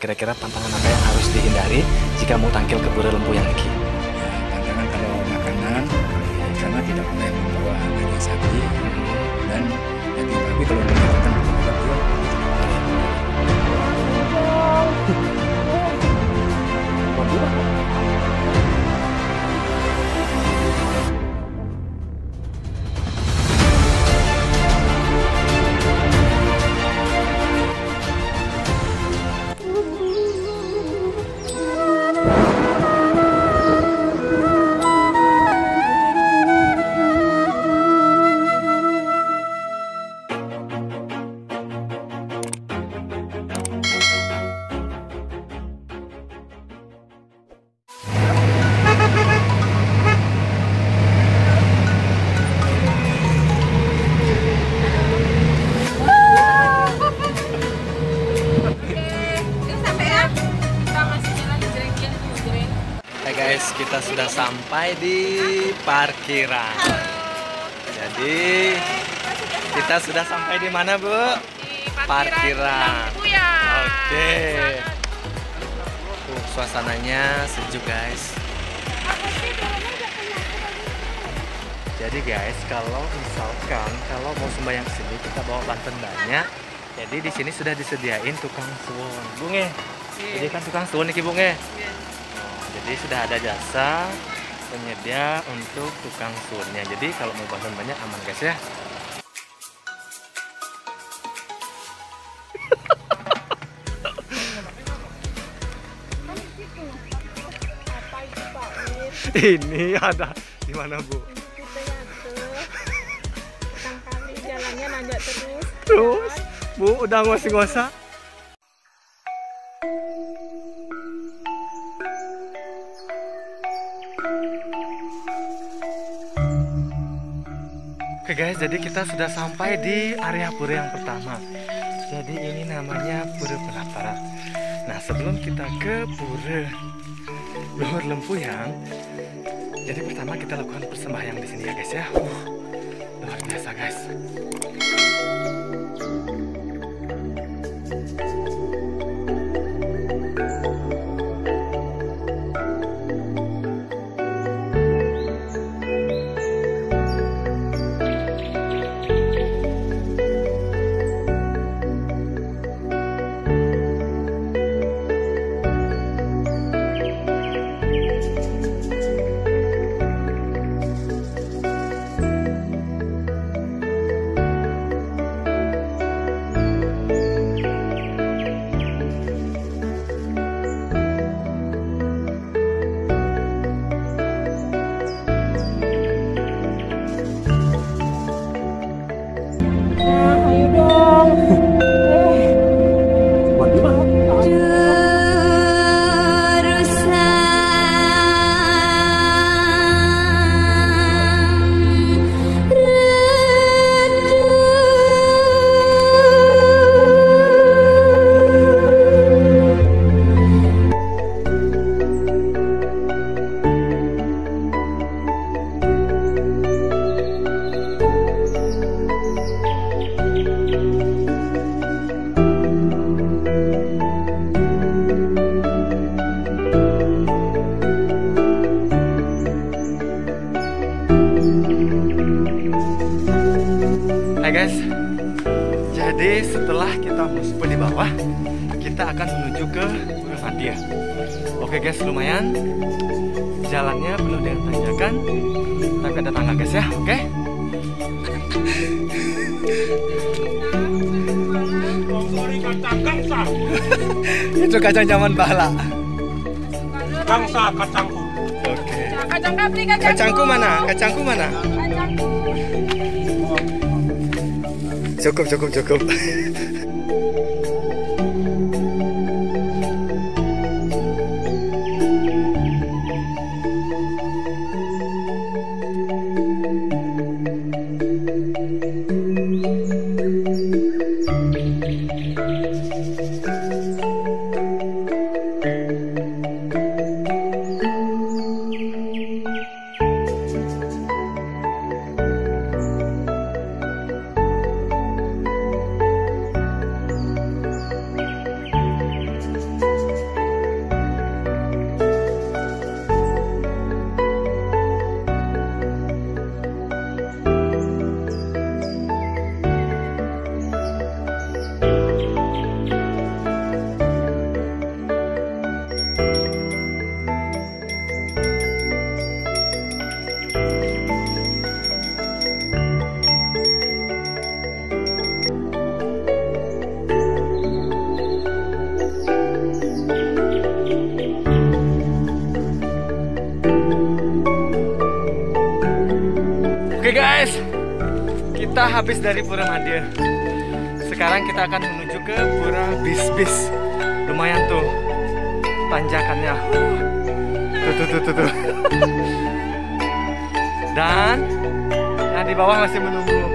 Kira-kira pantangan apa yang harus dihindari jika mau tampil ke Pura Lempuyang iki? Pantangan kalau makanan, karena tidak boleh membawa daging sapi dan daging babi kalau dinyatakan babi Guys, kita sudah sampai di parkiran. Jadi kita sudah sampai di mana, Bu? Di parkiran. Oke. Suasananya sejuk, guys. Jadi guys, kalau misalkan mau sembahyang sini kita bawa banten banyak. Jadi di sini sudah disediain tukang suwun, Bung. Jadi kan tukang suwun nih, Bung. Jadi sudah ada jasa penyedia untuk tukang suwunnya. Jadi kalau mau bantuan banyak aman guys ya. Ini ada di mana, Bu? Jalannya nanjak terus. Terus, Bu udah ngos-ngosa. Oke guys, jadi kita sudah sampai di area pura yang pertama. Jadi ini namanya Pura Penataran. Nah, sebelum kita ke Pura Luhur Lempuyang, jadi pertama kita lakukan persembahyang di sini ya guys ya. Luar biasa guys. Hai guys, jadi setelah kita sampai di bawah, kita akan menuju ke Pura Fadia. Oke guys, lumayan jalannya penuh dengan tanjakan, tapi ada tangga guys ya, oke? Itu kacang zaman bala. Kangsa kacangku. Oke. Kacang kapri, kacangku. Kacangku mana? Kacangku mana? Kacangku. Cukup. Kita habis dari Pura Madya. Sekarang kita akan menuju ke Pura Bis-Bis. Lumayan tuh tanjakannya. Tuh. Dan yang di bawah masih menunggu.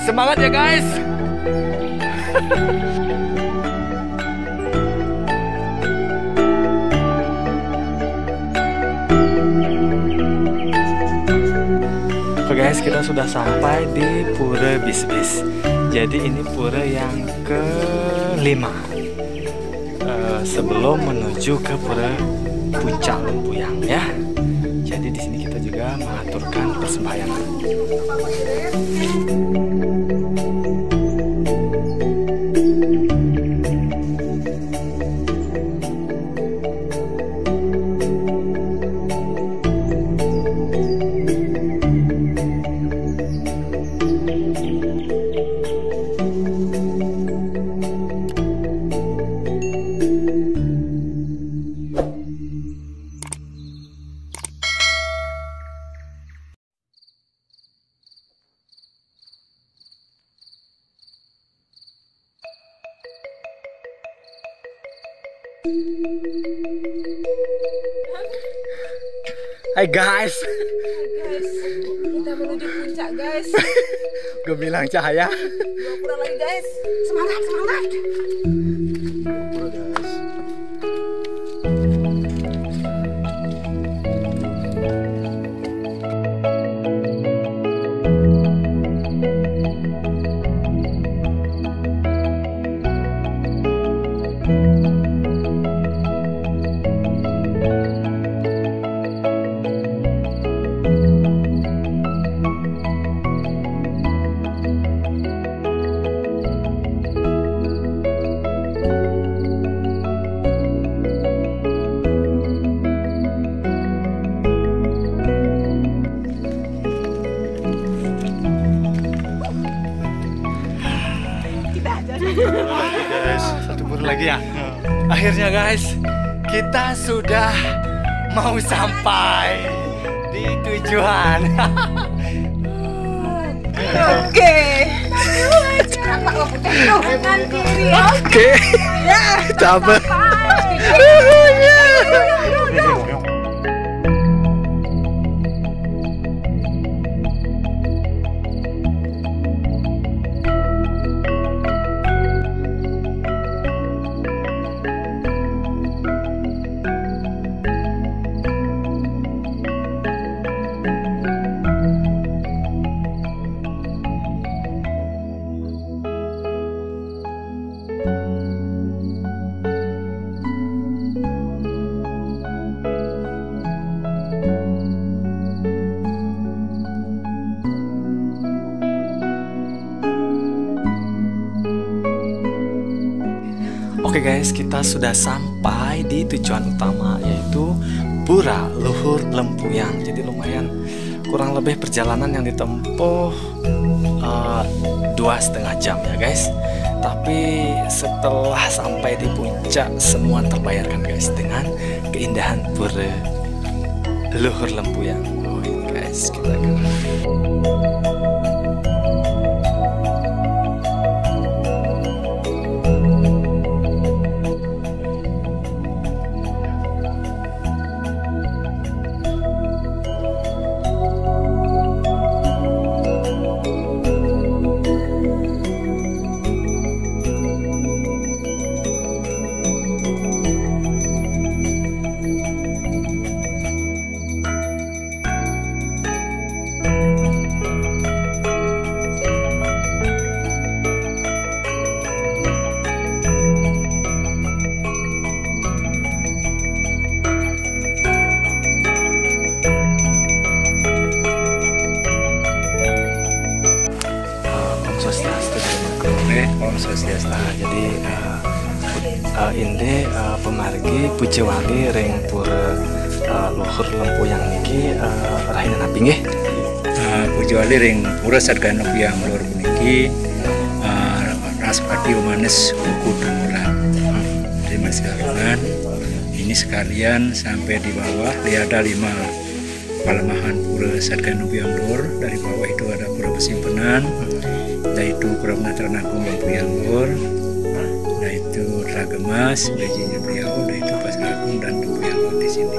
Semangat ya guys. Oke guys, kita sudah sampai di Pura Bis-Bis. Jadi ini pura yang kelima sebelum menuju ke Pura Puncak Lempuyang ya. Jadi di sini kita juga mengaturkan persembahyangan. Hai guys, Kita menuju puncak guys. gue bilang cahaya. 2 pura lagi guys. Semangat. Guys, satu pura lagi ya. Akhirnya guys, kita sudah mau sampai di tujuan. Oke. Kanan kiri. Oke, sabar. Oke guys, kita sudah sampai di tujuan utama, yaitu Pura Luhur Lempuyang. Jadi lumayan, kurang lebih perjalanan yang ditempuh 2,5 jam ya guys. Tapi setelah sampai di puncak, semua terbayarkan guys dengan keindahan Pura Luhur Lempuyang. Oh ini guys, kita akan Om Swastiastu. Jadi ini pemargi Pujiwali ring Pura Luhur Lempuyang niki rahina napi nggih. Pujiwali ring Pura Sadgana Lempuyang Luhur puniki Raspati Umanes Buku Dumuran. Terima sekalian. Ini sekalian sampai di bawah ada 5 Palemahan Pura Sadgai Nubiang Lor. Dari bawah itu ada Pura Besimpenan, yaitu Pura Penataran Agung Lempuyan Lor, yaitu Ragemas, Bejinya Beliau, yaitu Pasar Agung dan Lempuyan Lor di sini.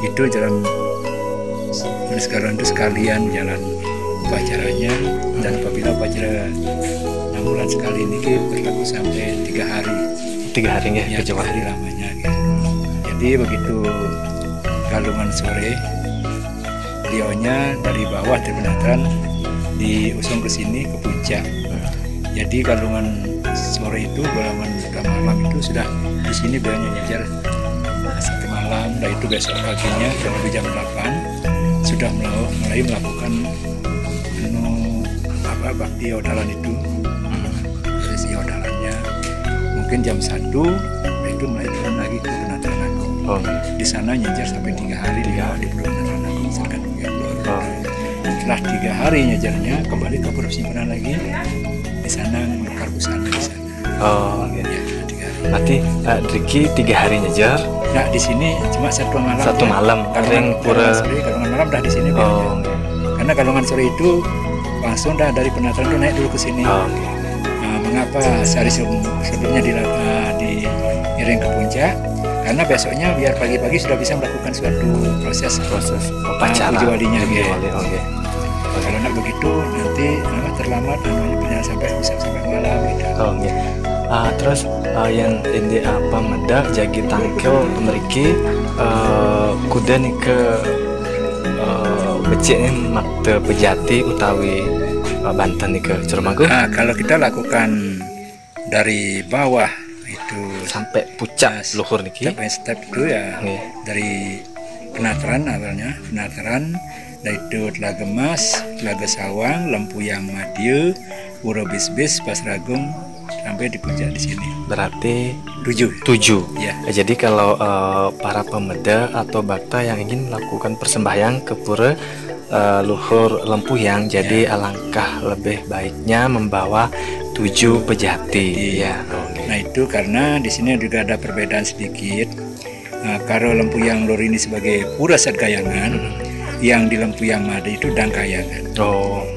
Itu jalan sekarang itu sekalian jalan upacaranya, dan apabila upacara 6 bulan sekali ini berlaku sampai 3 hari. 3 hari nggih Ya, 3 hari lamanya gitu. Jadi begitu Galungan sore, beliaunya dari bawah dari penataran diusung ke sini ke puncak. Jadi Galungan sore itu, Galungan malam itu sudah di sini beliaunya nyejar sampai malam. Dan itu besok paginya kurang lebih jam 8 sudah mulai melakukan bakti odalan itu. Dari odalannya mungkin jam 1 itu mulai turun lagi ke Penataran Agung. Di sana nyejar sampai 3 hari di Pura Penataran Agung Sadgai Nubiang Lor. Setelah 3 hari nyejarnya kembali ke Pura Simpenan lagi, di sana menukar busana di sana. Okay. Ya, 3 hari. Berarti Riki 3 hari nyejar. Nah, di sini cuma 1 malam. 1 malam. Ring Pura. Galungan malam dah di sini. Okay. Karena Galungan sore itu langsung dah dari Penataran itu naik dulu ke sini. Okay. Nah, mengapa sehari sebelumnya diiring ke puncak? Karena besoknya biar pagi-pagi sudah bisa melakukan suatu proses upacara puji walinya. Puji Ya. wali, oke. Kalau nak begitu nanti terlambat perjalanan sampai malam gitu. Oke. Terus yang ini apa meda jagi tangkel meriki kuda nih ke beciknya makte Pejati utawi Banten nih ke Ciremangku. Nah, kalau kita lakukan dari bawah itu sampai puncak luhur niki. Step itu ya Nggih. dari Penataran awalnya, Penataran, dari itu Telaga Mas, Telaga Sawang, Lempuyang Madieu, Pura Bisbis, Pasar Agung sampai di puncak di sini. Berarti 7. Ya. Jadi kalau para pemeda atau bakta yang ingin melakukan persembahyang ke pura luhur Lempuyang, jadi alangkah lebih baiknya membawa 7 pejati. Ya. Nah, itu karena di sini juga ada perbedaan sedikit. Kalau Lempuyang Lor ini sebagai pura Sadgayangan, yang di Lempuyang Made itu Dangkayangan.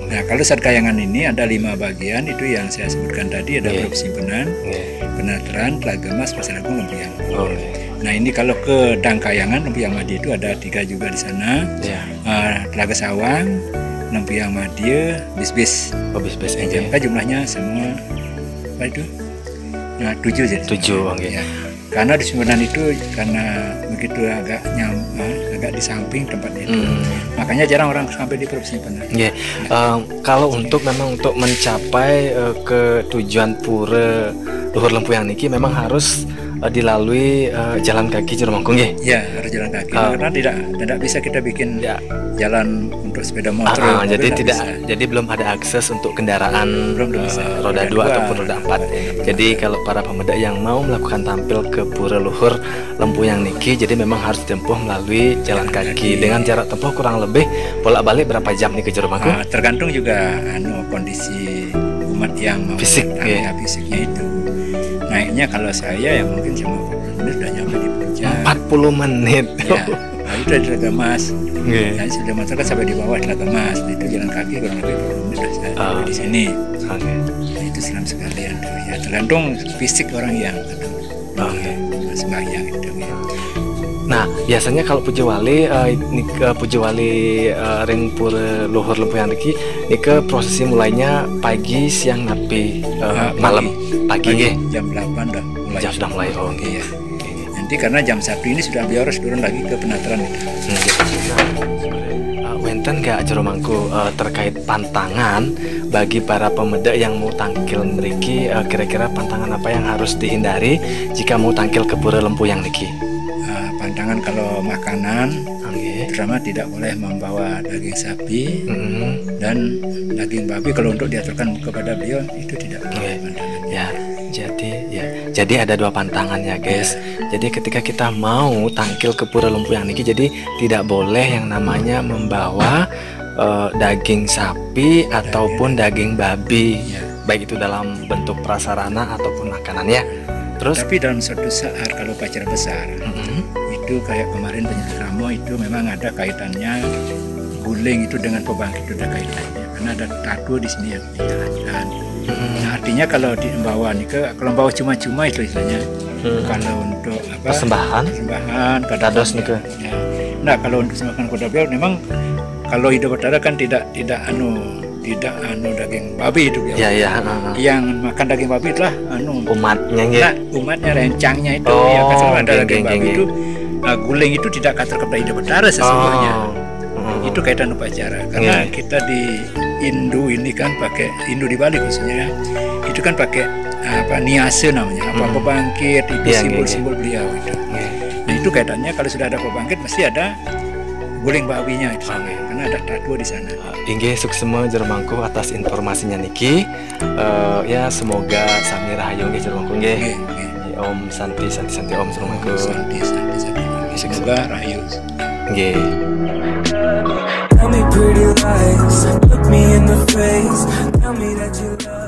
Nah, kalau Sadgayangan ini ada 5 bagian, itu yang saya sebutkan tadi, ada Pura Simpenan, Penataran, Telaga Mas, Pasar Agung, Lempuyang. Nah, ini kalau ke Dangkayangan, Lempuyang Made itu ada 3 juga di sana. Telaga Sawang, Lempuyang Made, Bisbis. Bisbis Maka jumlahnya semua apa itu? Nah, 7 jadi. 7, ya. Karena di Simpenan itu karena begitu agak di samping tempatnya itu. Makanya jarang orang sampai di Pura Simpenan. Kalau memang untuk mencapai ke tujuan pura luhur Lempuyang niki memang harus dilalui jalan kaki Ciremangku nggih. Ya, harus jalan kaki. Karena tidak bisa kita bikin jalan untuk sepeda motor. Jadi belum ada akses untuk kendaraan roda 2 ataupun roda 4. Jadi kalau para pemeda yang mau melakukan tampil ke pura luhur Lempuyang niki, jadi memang harus ditempuh melalui jalan kaki dengan jarak tempuh kurang lebih bolak-balik berapa jam nih ke Ciremangku? Tergantung juga kondisi umat yang mau fisiknya itu. Naiknya kalau saya ya mungkin cuma 40 menit sudah nyampe di puncak. 40 menit. Ya, lalu dari Telaga Mas. Jadi sudah motor kan sampai di bawah Telaga Mas. Itu jalan kaki kurang lebih 40 menit sudah sampai di sini. Nah, itu seram sekalian tuh. Ya, tergantung fisik orang yang sembahyang itu. Ya. Nah, biasanya kalau puji wali ring pura luhur Lempuyang niki prosesi mulainya pagi, siang, napi malam. Pagi jam 8 dah mulai. Sudah mulai. Iya. Nanti karena jam 1 ini sudah beliau harus turun lagi ke Penataran itu. Wenten gak Ciremangku terkait pantangan bagi para pemeda yang mau tangkil mriki, kira-kira pantangan apa yang harus dihindari jika mau tangkil ke pura Lempuyang niki? Pantangan kalau makanan, terutama tidak boleh membawa daging sapi dan daging babi. Kalau untuk diaturkan kepada beliau itu tidak boleh pantangan. Jadi ada 2 pantangan ya guys. Jadi ketika kita mau tangkil ke pura Lempuyang niki, jadi tidak boleh yang namanya membawa daging sapi ataupun daging babi, baik itu dalam bentuk prasarana ataupun makanannya. Terus tapi dalam suatu saat kalau upacara besar itu itu kayak kemarin penyulut Ramo itu memang ada kaitannya, guling itu dengan pembangkit itu ada kaitannya karena ada tato di sini yang dijalankan. Nah, artinya kalau dibawa nih kalau bawa cuma-cuma itu istilahnya. Kalau untuk apa? Persembahan dados nih ke. Ya. Nah, kalau untuk semakan kuda bel memang kalau hidup berdarah kan tidak daging babi itu ya. Yang makan daging babi itulah umatnya nah, umatnya rencangnya itu ya kan selalu ada daging babi itu guling itu tidak kata kepada hidup berdarah sesungguhnya. Itu kaitan upacara karena kita di Hindu ini kan pakai Hindu di Bali khususnya itu kan pakai niase namanya pembangkit itu simbol-simbol beliau itu. Nah, itu kaitannya kalau sudah ada pembangkit mesti ada guling babinya itu karena ada tato di sana. Inggih suksema Jermangku atas informasinya niki. Ya semoga sami rahayu nggih Jermangku nggih. Om Santi Om Jermangku. Santi. Semoga rahayu. Nggih. Tell me pretty lies, look me in the face, tell me that you love